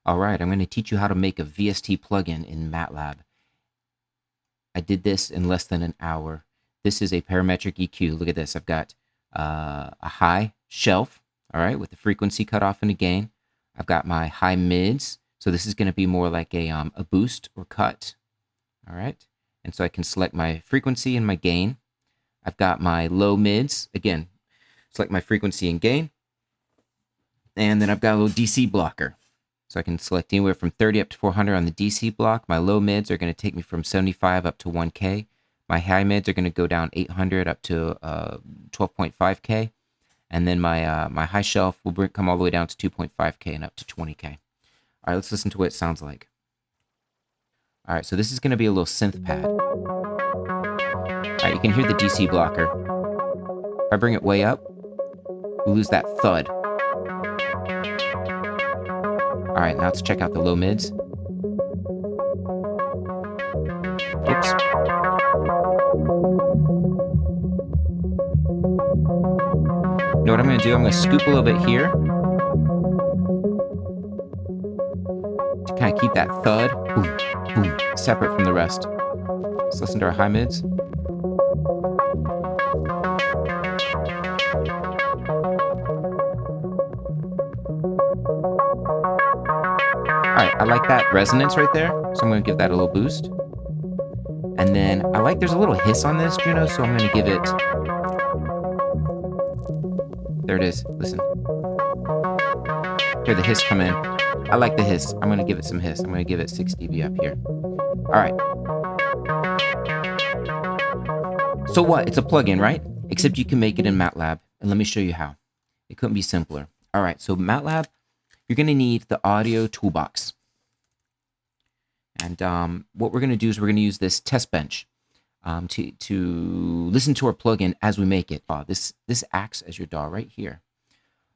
All right, I'm going to teach you how to make a VST plugin in MATLAB. I did this in less than an hour. This is a parametric EQ. Look at this. I've got a high shelf, all right, with the frequency cut off and a gain. I've got my high mids. So this is going to be more like a boost or cut, all right? And so I can select my frequency and my gain. I've got my low mids. Again, select my frequency and gain. And then I've got a little DC blocker. So I can select anywhere from 30 up to 400 on the DC block. My low mids are going to take me from 75 up to 1K. My high mids are going to go down 800 up to 12.5K. And then my high shelf will come all the way down to 2.5K and up to 20K. All right, let's listen to what it sounds like. All right, so this is going to be a little synth pad. All right, you can hear the DC blocker. If I bring it way up, we lose that thud. All right, now let's check out the low mids. Oops. You know what I'm going to do? I'm going to scoop a little bit here to kind of keep that thud, boom, boom, separate from the rest. Let's listen to our high mids. All right, I like that resonance right there, so I'm going to give that a little boost. And then I like there's a little hiss on this, Juno, so I'm going to give it... There it is. Listen. Hear the hiss come in. I like the hiss. I'm going to give it some hiss. I'm going to give it 6 dB up here. All right. So what? It's a plugin, right? Except you can make it in MATLAB. And let me show you how. It couldn't be simpler. All right, so MATLAB, you're going to need the audio toolbox. And what we're going to do is we're going to use this test bench to listen to our plugin as we make it. This acts as your DAW right here.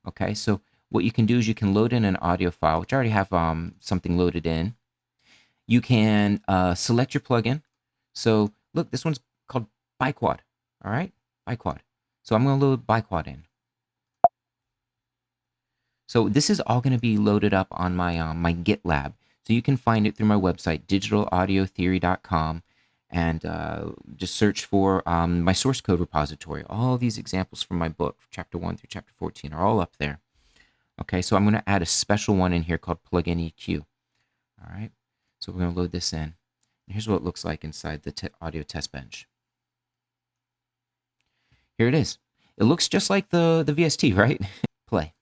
Okay, so what you can do is you can load in an audio file, which I already have something loaded in. You can select your plugin. So look, this one's called Biquad. All right, Biquad. So I'm going to load Biquad in. So this is all going to be loaded up on my my GitLab. So you can find it through my website, digitalaudiotheory.com, and just search for my source code repository. All these examples from my book, chapter 1 through chapter 14, are all up there. Okay, so I'm going to add a special one in here called Plugin EQ. All right, so we're going to load this in. And here's what it looks like inside the audio test bench. Here it is. It looks just like the VST, right? Play.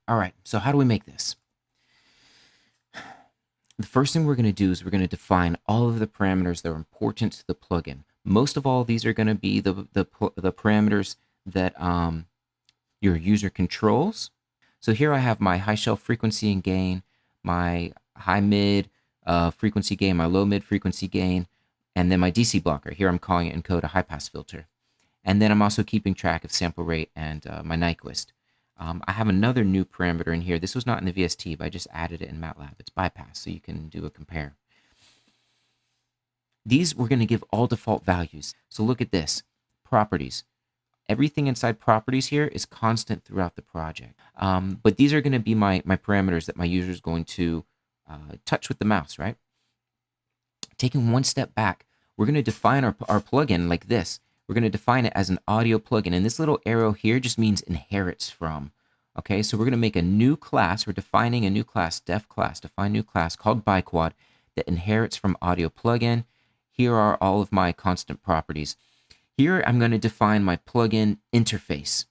All right, so how do we make this? The first thing we're going to do is we're going to define all of the parameters that are important to the plugin. Most of all, these are going to be the parameters that your user controls. So here I have my high shelf frequency and gain, my high mid frequency gain, my low mid frequency gain, and then my DC blocker. Here I'm calling it encode a high pass filter. And then I'm also keeping track of sample rate and my Nyquist. I have another new parameter in here. This was not in the VST, but I just added it in MATLAB. It's bypass, so you can do a compare. These we're going to give all default values. So look at this. Properties. Everything inside properties here is constant throughout the project. But these are going to be my parameters that my user is going to touch with the mouse, right? Taking one step back, we're going to define our plugin like this. We're going to define it as an audio plugin. And this little arrow here just means inherits from. Okay, so we're going to make a new class. We're defining a new class, def class, define new class called Biquad that inherits from audio plugin. Here are all of my constant properties. Here I'm going to define my plugin interface.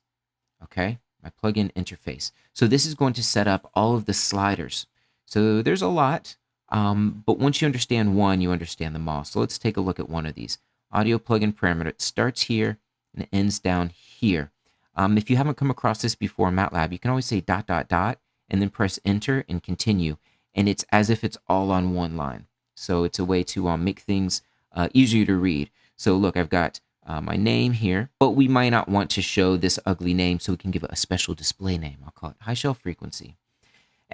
Okay, my plugin interface. So this is going to set up all of the sliders. So there's a lot, but once you understand one, you understand them all. So let's take a look at one of these. Audio plugin parameter. It starts here and it ends down here. If you haven't come across this before in MATLAB, you can always say ... and then press enter and continue. And it's as if it's all on one line. So it's a way to make things easier to read. So look, I've got my name here, but we might not want to show this ugly name, so we can give it a special display name. I'll call it high shelf frequency.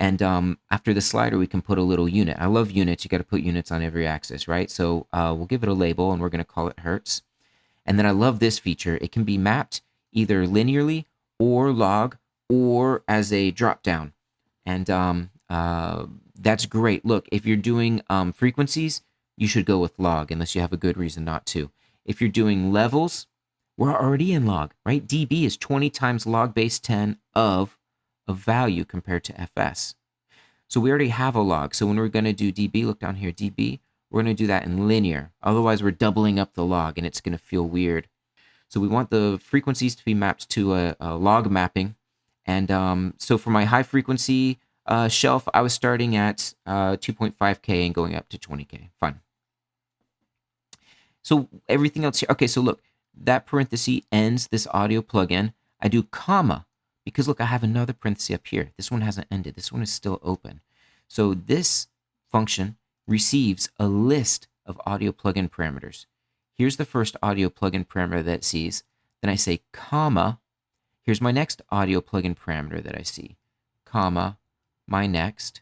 And after the slider, we can put a little unit. I love units. You got to put units on every axis, right? So we'll give it a label, and we're going to call it hertz. And then I love this feature. It can be mapped either linearly or log or as a drop down. And that's great. Look, if you're doing frequencies, you should go with log unless you have a good reason not to. If you're doing levels, we're already in log, right? dB is 20 times log base 10 of a value compared to fs. So we already have a log. So when we're going to do dB, look down here, dB, we're going to do that in linear. Otherwise, we're doubling up the log, and it's going to feel weird. So we want the frequencies to be mapped to a log mapping. And so for my high frequency shelf, I was starting at 2.5K and going up to 20K. Fun. So everything else here. Okay, so look, that parenthesis ends this audio plugin. I do comma because look, I have another parenthesis up here. This one hasn't ended. This one is still open. So this function receives a list of audio plugin parameters. Here's the first audio plugin parameter that it sees. Then I say comma. Here's my next audio plugin parameter that I see, comma, my next.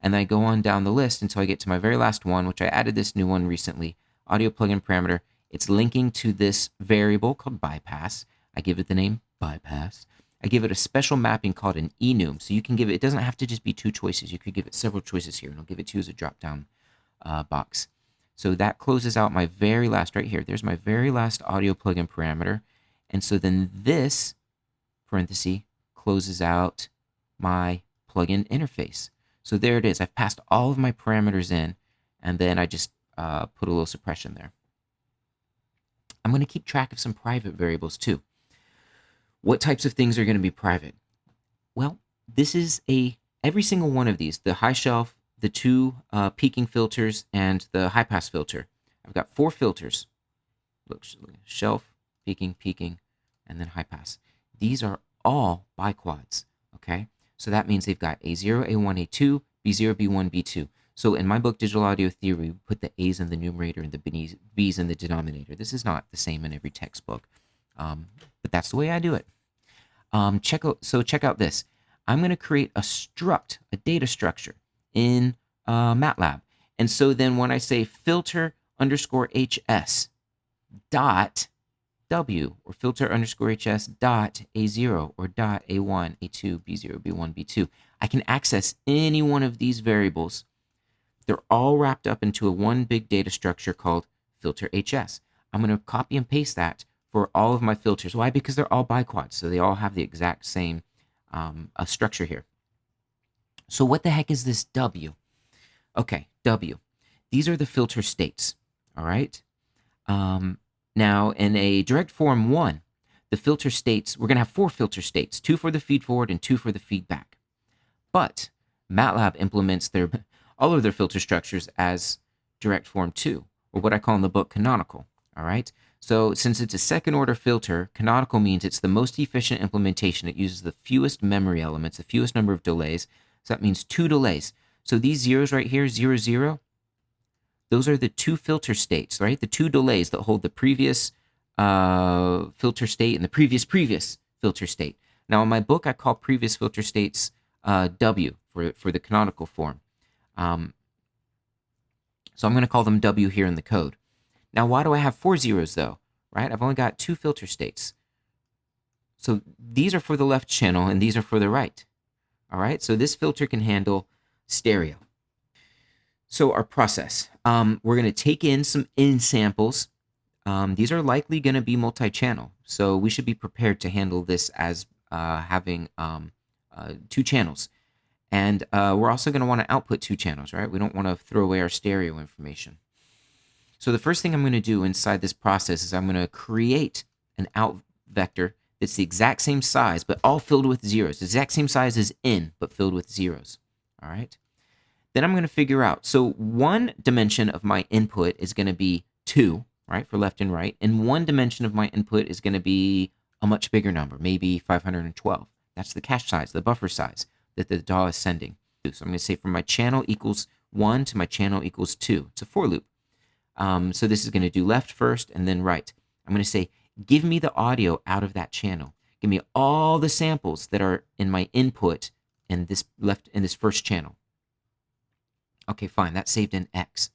And then I go on down the list until I get to my very last one, which I added this new one recently, audio plugin parameter. It's linking to this variable called bypass. I give it the name bypass. I give it a special mapping called an enum. So you can give it, it doesn't have to just be two choices. You could give it several choices here, and I'll give it to you as a drop-down box. So that closes out my very last, right here. There's my very last audio plugin parameter. And so then this parenthesis closes out my plugin interface. So there it is. I've passed all of my parameters in, and then I just put a little suppression there. I'm going to keep track of some private variables too. What types of things are going to be private? Well, this is every single one of these, the high shelf, the two peaking filters, and the high pass filter. I've got 4 filters. Look, shelf, peaking, and then high pass. These are all biquads, okay? So that means they've got A0, A1, A2, B0, B1, B2. So in my book, Digital Audio Theory, we put the A's in the numerator and the B's in the denominator. This is not the same in every textbook, but that's the way I do it. Check out this. I'm going to create a struct, a data structure in MATLAB. And so then when I say filter underscore HS dot W, or filter underscore HS dot A0 or dot A1, A2, B0, B1, B2, I can access any one of these variables. They're all wrapped up into a one big data structure called filter HS. I'm going to copy and paste that for all of my filters. Why? Because they're all biquads, so they all have the exact same structure here. So what the heck is this W? Okay, W. These are the filter states, all right? Now, in a direct form 1, the filter states, we're going to have 4 filter states, 2 for the feed forward and 2 for the feedback. But MATLAB implements all of their filter structures as direct form 2, or what I call in the book canonical, all right? So since it's a second order filter, canonical means it's the most efficient implementation. It uses the fewest memory elements, the fewest number of delays. So that means 2 delays. So these zeros right here, 0, 0, those are the 2 filter states, right? The 2 delays that hold the previous filter state and the previous filter state. Now in my book, I call previous filter states W for the canonical form. So I'm going to call them W here in the code. Now, why do I have 4 zeros though, right? I've only got 2 filter states. So these are for the left channel and these are for the right. All right, so this filter can handle stereo. So our process, we're going to take in some in samples. These are likely going to be multi-channel. So we should be prepared to handle this as having 2 channels. And we're also going to want to output 2 channels, right? We don't want to throw away our stereo information. So the first thing I'm going to do inside this process is I'm going to create an out vector that's the exact same size, but all filled with zeros. The exact same size as in, but filled with zeros. All right. Then I'm going to figure out, so one dimension of my input is going to be 2, right, for left and right. And one dimension of my input is going to be a much bigger number, maybe 512. That's the cache size, the buffer size that the DAW is sending. So I'm going to say from my channel equals 1 to my channel equals 2. It's a for loop. So this is going to do left first and then right. I'm going to say, give me the audio out of that channel. Give me all the samples that are in my input in this first channel. Okay, fine. That's saved in X.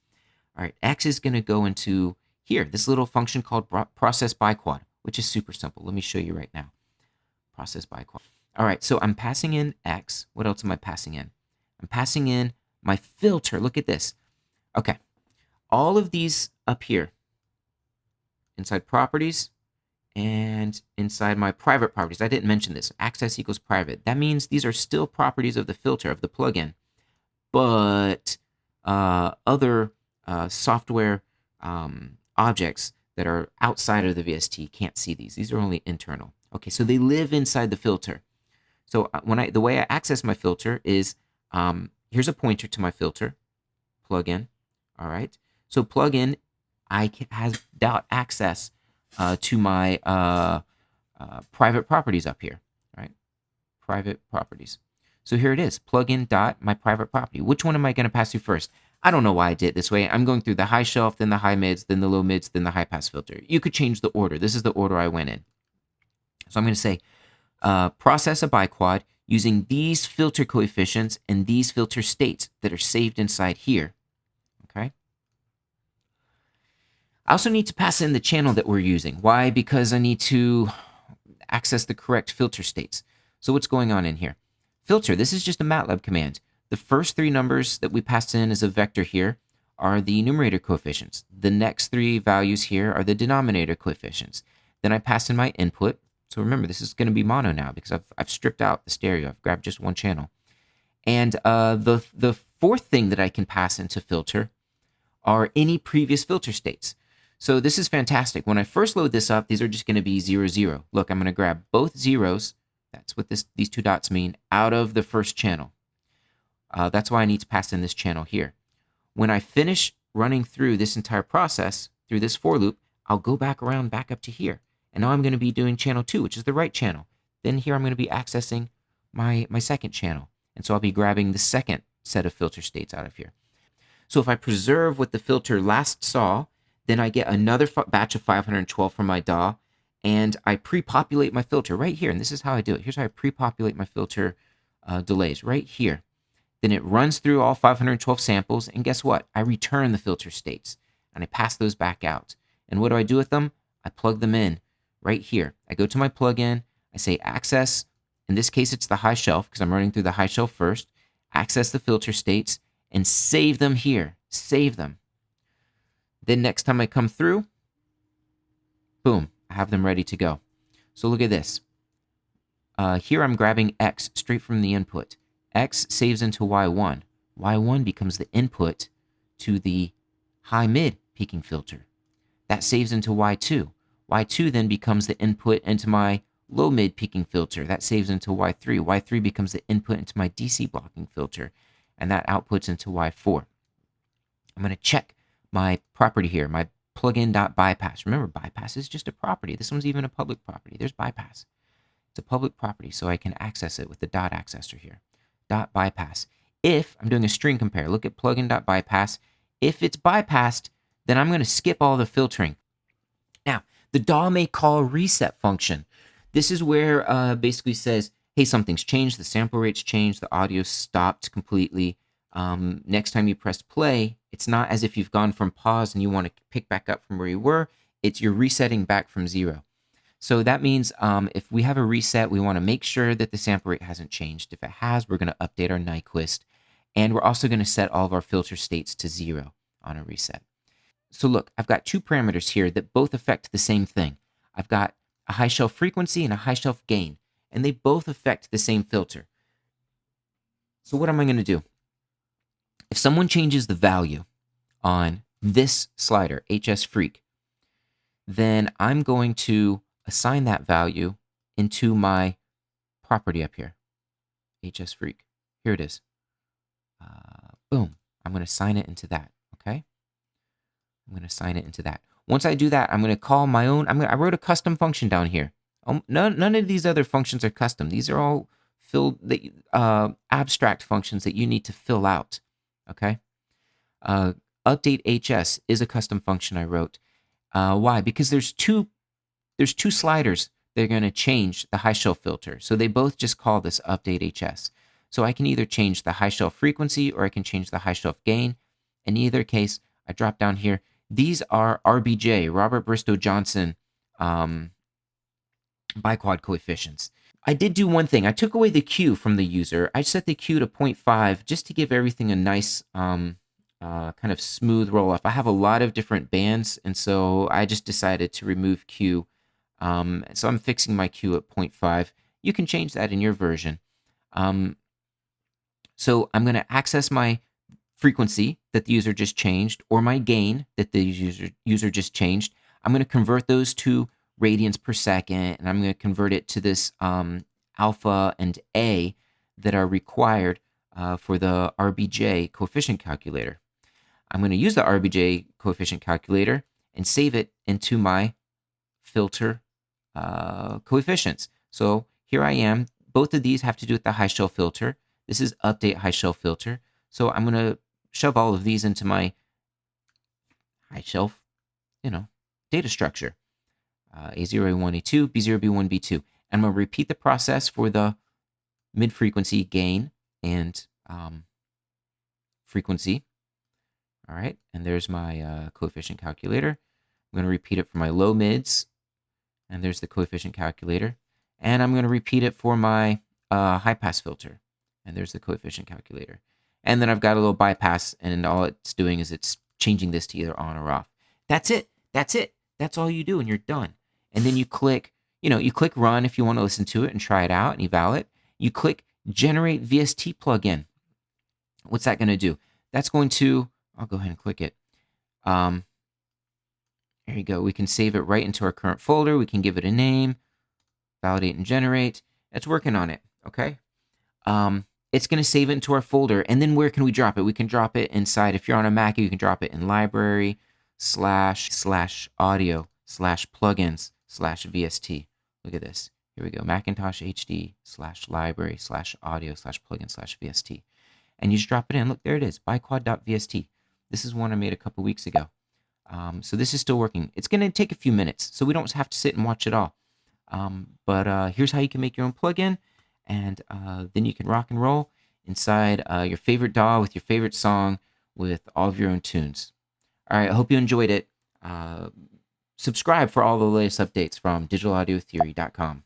All right, X is going to go into here, this little function called process by quad, which is super simple. Let me show you right now. Process by quad. All right, so I'm passing in X. What else am I passing in? I'm passing in my filter. Look at this. Okay, all of these up here, inside properties and inside my private properties. I didn't mention this. Access equals private. That means these are still properties of the filter, of the plugin, but other software objects that are outside of the VST can't see these. These are only internal. Okay, so they live inside the filter. So the way I access my filter is here's a pointer to my filter, plugin. All right. So plugin has access to my private properties up here. Right. Private properties. So here it is, plugin dot my private property. Which one am I going to pass through first? I don't know why I did it this way. I'm going through the high shelf, then the high mids, then the low mids, then the high pass filter. You could change the order. This is the order I went in. So I'm going to say process a biquad using these filter coefficients and these filter states that are saved inside here. Okay. I also need to pass in the channel that we're using. Why? Because I need to access the correct filter states. So what's going on in here? Filter, this is just a MATLAB command. The first three numbers that we passed in as a vector here are the numerator coefficients. The next three values here are the denominator coefficients. Then I pass in my input. So remember, this is going to be mono now because I've stripped out the stereo. I've grabbed just one channel. And the fourth thing that I can pass into filter are any previous filter states. So this is fantastic. When I first load this up, these are just going to be 0, 0. Look, I'm going to grab both zeros. That's what these two dots mean, out of the first channel. That's why I need to pass in this channel here. When I finish running through this entire process, through this for loop, I'll go back around, back up to here. And now I'm going to be doing channel 2, which is the right channel. Then here I'm going to be accessing my second channel. And so I'll be grabbing the second set of filter states out of here. So if I preserve what the filter last saw, then I get another batch of 512 from my DAW, and I pre-populate my filter right here. And this is how I do it. Here's how I pre-populate my filter delays right here. Then it runs through all 512 samples, and guess what? I return the filter states, and I pass those back out. And what do I do with them? I plug them in right here. I go to my plugin, I say access. In this case, it's the high shelf because I'm running through the high shelf first. Access the filter states and save them here. Save them. Then next time I come through, boom, I have them ready to go. So look at this. Here I'm grabbing X straight from the input. X saves into Y1. Y1 becomes the input to the high-mid peaking filter. That saves into Y2. Y2 then becomes the input into my low-mid peaking filter. That saves into Y3. Y3 becomes the input into my DC blocking filter, and that outputs into Y4. I'm going to check my property here, my plugin.bypass. Remember, bypass is just a property. This one's even a public property. There's bypass. It's a public property, so I can access it with the dot accessor here. Dot bypass. If I'm doing a string compare, look at plugin.bypass. If it's bypassed, then I'm going to skip all the filtering. Now, the DAW may call a reset function. This is where basically says, hey, something's changed. The sample rate's changed. The audio stopped completely. Next time you press play, it's not as if you've gone from pause and you want to pick back up from where you were. It's you're resetting back from 0. So that means if we have a reset, we want to make sure that the sample rate hasn't changed. If it has, we're going to update our Nyquist. And we're also going to set all of our filter states to 0 on a reset. So look, I've got two parameters here that both affect the same thing. I've got a high shelf frequency and a high shelf gain, and they both affect the same filter. So what am I going to do? If someone changes the value on this slider, HS Freak, then I'm going to assign that value into my property up here, HS Freak. Here it is. Boom. I'm going to assign it into that, okay? I'm going to assign it into that. Once I do that, I'm going to call my own. I wrote a custom function down here. None of these other functions are custom. These are all abstract functions that you need to fill out, okay? Update HS is a custom function I wrote. Why? Because there's two sliders that are going to change the high shelf filter. So they both just call this update HS. So I can either change the high shelf frequency or I can change the high shelf gain. In either case, I drop down here. These are RBJ, Robert Bristow Johnson biquad coefficients. I did do one thing. I took away the Q from the user. I set the Q to 0.5 just to give everything a nice kind of smooth roll off. I have a lot of different bands, and so I just decided to remove Q. So I'm fixing my Q at 0.5. You can change that in your version. So I'm going to access my frequency that the user just changed or my gain that the user just changed. I'm going to convert those to radians per second, and I'm going to convert it to this alpha and A that are required for the RBJ coefficient calculator. I'm going to use the RBJ coefficient calculator and save it into my filter coefficients. So here I am. Both of these have to do with the high shelf filter. This is update high shelf filter. So I'm going to shove all of these into my high shelf, data structure. A0, A1, A2, B0, B1, B2. And I'm going to repeat the process for the mid-frequency gain and frequency. All right, and there's my coefficient calculator. I'm going to repeat it for my low mids, and there's the coefficient calculator. And I'm going to repeat it for my high-pass filter, and there's the coefficient calculator. And then I've got a little bypass, and all it's doing is it's changing this to either on or off. That's it. That's it. That's all you do, and you're done. And then you click, you click run if you want to listen to it and try it out and eval it. You click generate VST plugin. What's that going to do? That's going to, I'll go ahead and click it. There you go. We can save it right into our current folder. We can give it a name, validate and generate. It's working on it, okay? It's going to save it into our folder. And then where can we drop it? We can drop it inside. If you're on a Mac, you can drop it in library /audio /plugins /VST. Look at this. Here we go. Macintosh HD /library /audio /plugin /VST. And you just drop it in. Look, there it is. biquad.vst. This is one I made a couple weeks ago. So this is still working. It's going to take a few minutes, so we don't have to sit and watch it all. But here's how you can make your own plugin, and then you can rock and roll inside your favorite DAW with your favorite song with all of your own tunes. All right, I hope you enjoyed it. Subscribe for all the latest updates from digitalaudiotheory.com.